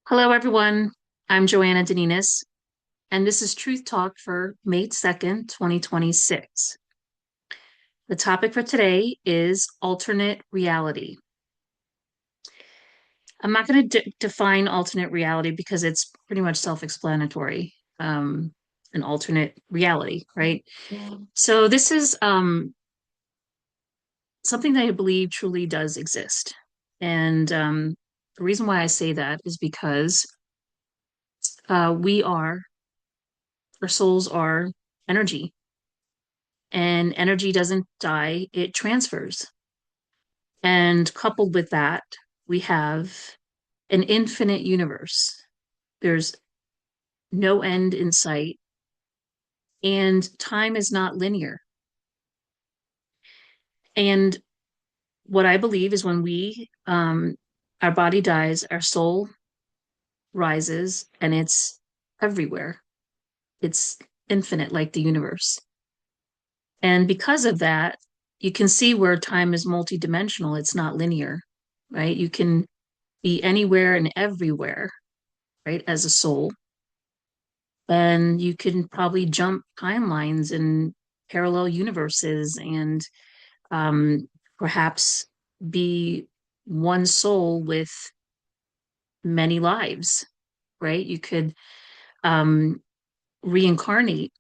Hello, everyone. I'm Joanna De Ninis, and this is Truth Talk for May 2nd, 2026. The topic for today is alternate reality. I'm not going to define alternate reality because it's pretty much self-explanatory. An alternate reality, right? Yeah. So this is something that I believe truly does exist. And the reason why I say that is because we are, our souls are energy. And energy doesn't die, it transfers. And coupled with that, we have an infinite universe. There's no end in sight, and time is not linear. And what I believe is when our body dies, our soul rises, and it's everywhere. It's infinite, like the universe. And because of that, you can see where time is multidimensional. It's not linear, right? You can be anywhere and everywhere, right, as a soul. And you can probably jump timelines and parallel universes and um, perhaps be one soul with many lives, right? You could um, reincarnate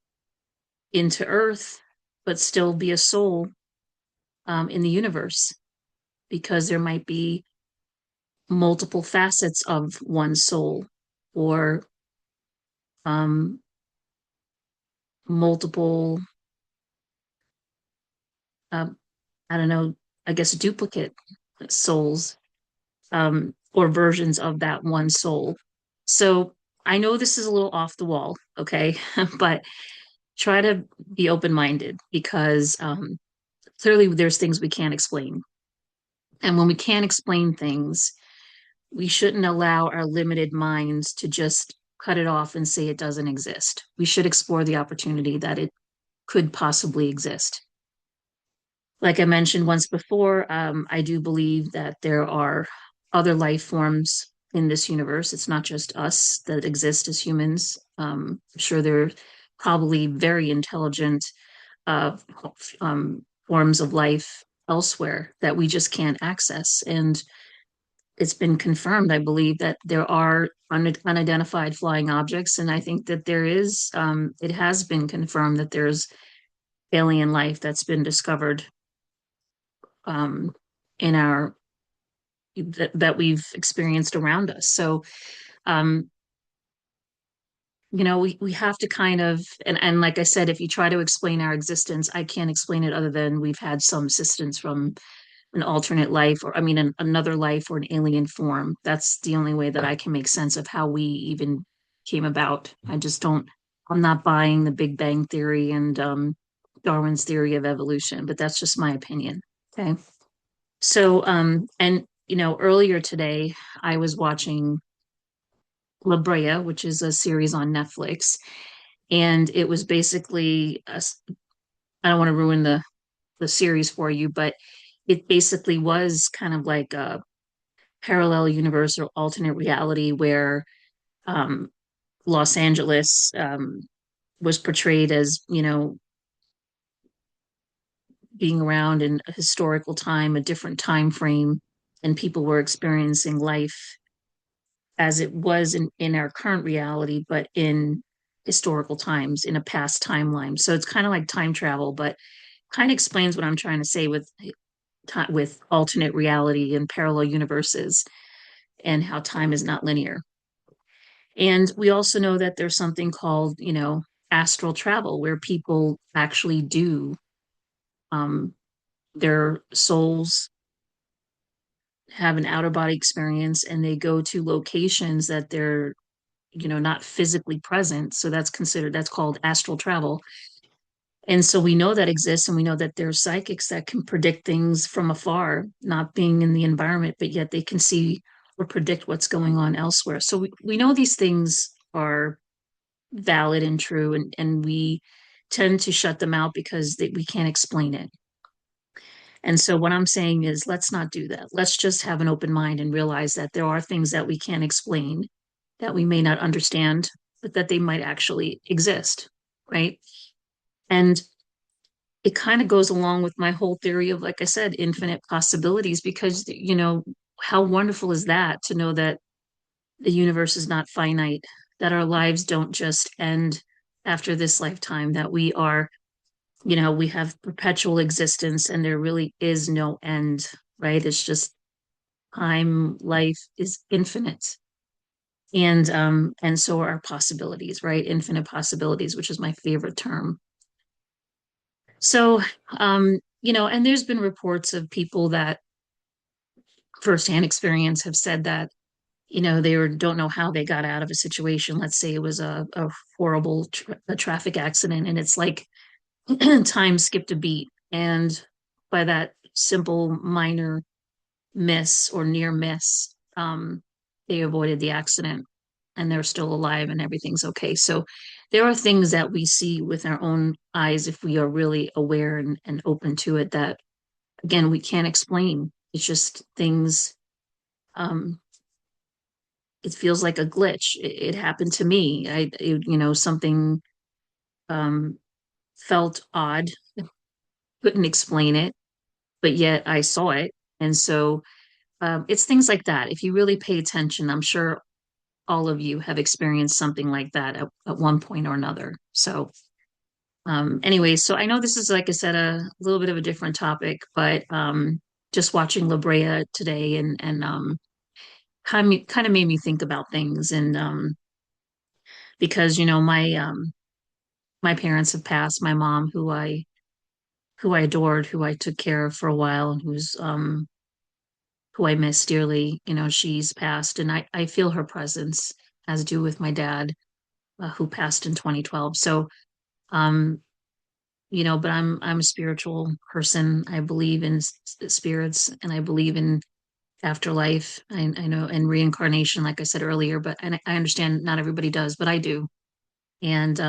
into Earth, but still be a soul in the universe because there might be multiple facets of one soul or um, multiple, uh, I don't know, I guess duplicate souls or versions of that one soul. So I know this is a little off the wall, okay, but try to be open-minded because clearly there's things we can't explain. And when we can't explain things, we shouldn't allow our limited minds to just cut it off and say it doesn't exist. We should explore the opportunity that it could possibly exist. Like I mentioned once before, I do believe that there are other life forms in this universe. It's not just us that exist as humans. I'm sure there are probably very intelligent forms of life elsewhere that we just can't access. And it's been confirmed, I believe, that there are unidentified flying objects. And I think that it has been confirmed that there's alien life that's been discovered um, in our that we've experienced around us. So, um, we have to kind of, and like I said, if you try to explain our existence, I can't explain it other than we've had some assistance from an alternate life, or I mean, another life or an alien form. That's the only way that I can make sense of how we even came about. I'm not buying the Big Bang Theory and Darwin's theory of evolution, but that's just my opinion. Okay. So, and earlier today I was watching La Brea, which is a series on Netflix, and it was basically I don't want to ruin the series for you, but it basically was kind of like a parallel universe or alternate reality where um, Los Angeles was portrayed as, being around in a historical time, a different time frame, and people were experiencing life as it was in our current reality, but in historical times, in a past timeline. So it's kind of like time travel, but kind of explains what I'm trying to say with alternate reality and parallel universes and how time is not linear. And we also know that there's something called, astral travel, where people actually do um, their souls have an outer body experience and they go to locations that they're not physically present. So that's called astral travel. And so we know that exists, and we know that there's psychics that can predict things from afar, not being in the environment, but yet they can see or predict what's going on elsewhere. So we know these things are valid and true, and we tend to shut them out because we can't explain it. And so what I'm saying is let's not do that. Let's just have an open mind and realize that there are things that we can't explain that we may not understand, but that they might actually exist, right? And it kind of goes along with my whole theory of, like I said, infinite possibilities, because, how wonderful is that to know that the universe is not finite, that our lives don't just end after this lifetime, that we have perpetual existence and there really is no end, right? It's just time, life is infinite. And so are possibilities, right? Infinite possibilities, which is my favorite term. So, and there's been reports of people that firsthand experience have said that, don't know how they got out of a situation. Let's say it was a horrible a traffic accident, and it's like time skipped a beat. And by that simple minor miss or near miss, they avoided the accident and they're still alive and everything's okay. So there are things that we see with our own eyes if we are really aware and open to it that, again, we can't explain. It's just things, um, it feels like a glitch. It happened to me. Something um, felt odd, couldn't explain it, but yet I saw it. And so it's things like that. If you really pay attention, I'm sure all of you have experienced something like that at one point or another. So, anyway, so I know this is, like I said, a little bit of a different topic, but just watching La Brea today and kind of made me think about things. And because, my parents have passed, my mom, who I adored, who I took care of for a while, and who I miss dearly, she's passed, and I feel her presence, as do with my dad, who passed in 2012. So, um, but I'm a spiritual person. I believe in spirits, and I believe in afterlife. I know in reincarnation, like I said earlier, but I understand not everybody does, but I do, and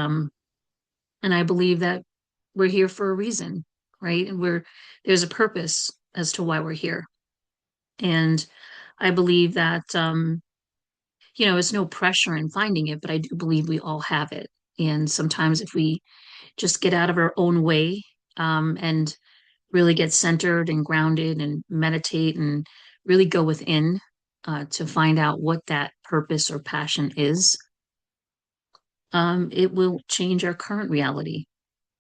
I believe that we're here for a reason, right? And there's a purpose as to why we're here, and I believe that it's no pressure in finding it, but I do believe we all have it. And sometimes if we just get out of our own way, and really get centered and grounded and meditate and really go within, to find out what that purpose or passion is, it will change our current reality,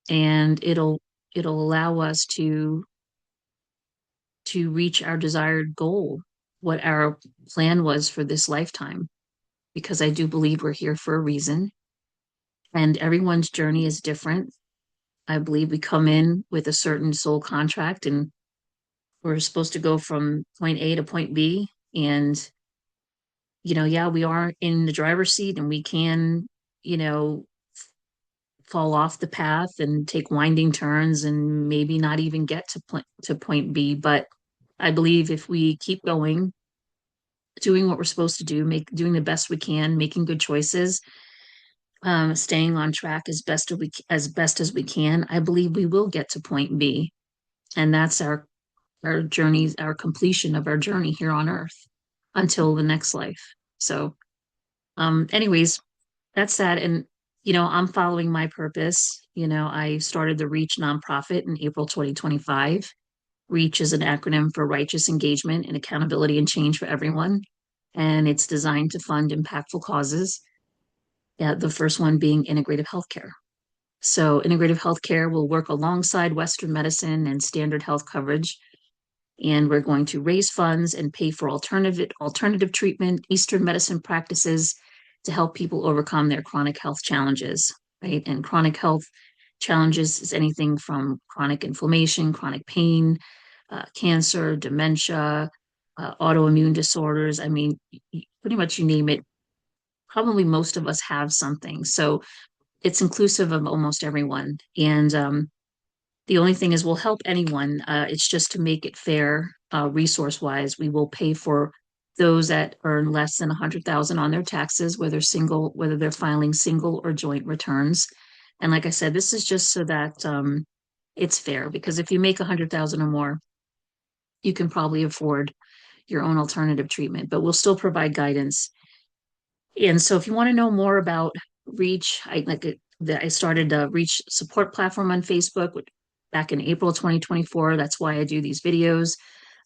and it'll allow us to reach our desired goal, what our plan was for this lifetime, because I do believe we're here for a reason, and everyone's journey is different. I believe we come in with a certain soul contract, and we're supposed to go from point A to point B. And, yeah, we are in the driver's seat and we can, you know, fall off the path and take winding turns and maybe not even get to point B. But I believe if we keep going, doing what we're supposed to do, doing the best we can, making good choices, staying on track as best as we can, I believe we will get to point B. And that's our journeys, our completion of our journey here on earth until the next life. So, anyways, that's that. And, I'm following my purpose. I started the Reach nonprofit in April 2025. Reach is an acronym for Righteous Engagement and Accountability and Change for Everyone. And it's designed to fund impactful causes. The first one being integrative healthcare. So, integrative healthcare will work alongside Western medicine and standard health coverage, and we're going to raise funds and pay for alternative treatment, Eastern medicine practices to help people overcome their chronic health challenges, right? And chronic health challenges is anything from chronic inflammation, chronic pain, cancer, dementia, autoimmune disorders. I mean, pretty much you name it. Probably most of us have something. So it's inclusive of almost everyone. And the only thing is, we'll help anyone. It's just to make it fair, resource wise. We will pay for those that earn less than 100,000 on their taxes, whether they're filing single or joint returns. And like I said, this is just so that it's fair, because if you make 100,000 or more, you can probably afford your own alternative treatment, but we'll still provide guidance. And so if you want to know more about Reach, I started a Reach support platform on Facebook back in April 2024. That's why I do these videos,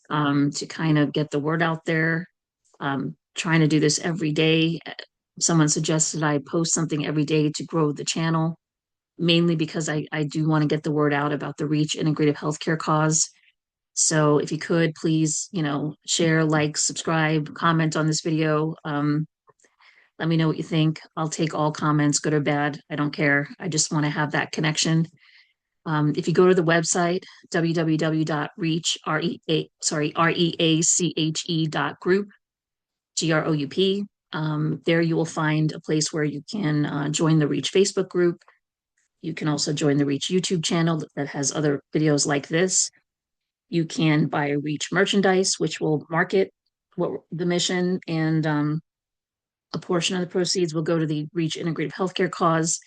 to kind of get the word out there. Trying to do this every day. Someone suggested I post something every day to grow the channel, mainly because I do want to get the word out about the Reach Integrative Healthcare cause. So if you could please, share, like, subscribe, comment on this video. Let me know what you think. I'll take all comments, good or bad. I don't care. I just want to have that connection. If you go to the website, www.reach, reache.group, group, there you will find a place where you can join the Reach Facebook group. You can also join the Reach YouTube channel that has other videos like this. You can buy Reach merchandise, which will market what the mission, and a portion of the proceeds will go to the Reach Integrative Healthcare cause.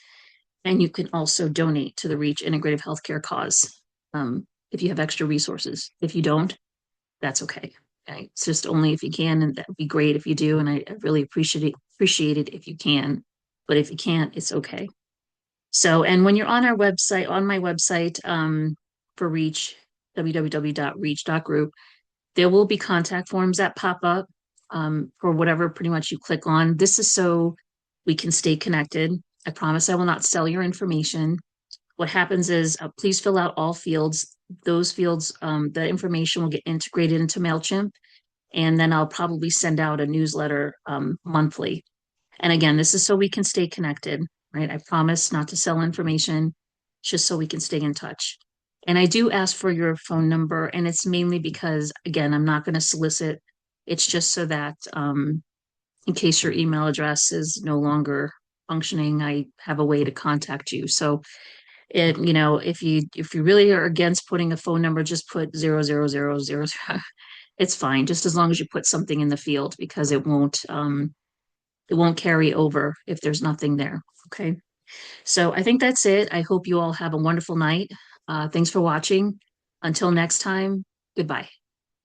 And you can also donate to the Reach Integrative Healthcare cause, if you have extra resources. If you don't, that's okay. Okay. It's just only if you can, and that would be great if you do. And I really appreciate it if you can. But if you can't, it's okay. So, and when you're on our website, on my website, for Reach, www.reach.group, there will be contact forms that pop up, for whatever pretty much you click on. This is so we can stay connected. I promise I will not sell your information. What happens is, please fill out all fields. Those fields, that information will get integrated into MailChimp, and then I'll probably send out a newsletter, monthly. And again, this is so we can stay connected, right? I promise not to sell information, just so we can stay in touch. And I do ask for your phone number, and it's mainly because, again, I'm not going to solicit. It's just so that, in case your email address is no longer functioning, I have a way to contact you. So if you really are against putting a phone number, just put 000000. It's fine, just as long as you put something in the field, because it won't carry over if there's nothing there. Okay. So I think that's it. I hope you all have a wonderful night. Thanks for watching. Until next time, goodbye.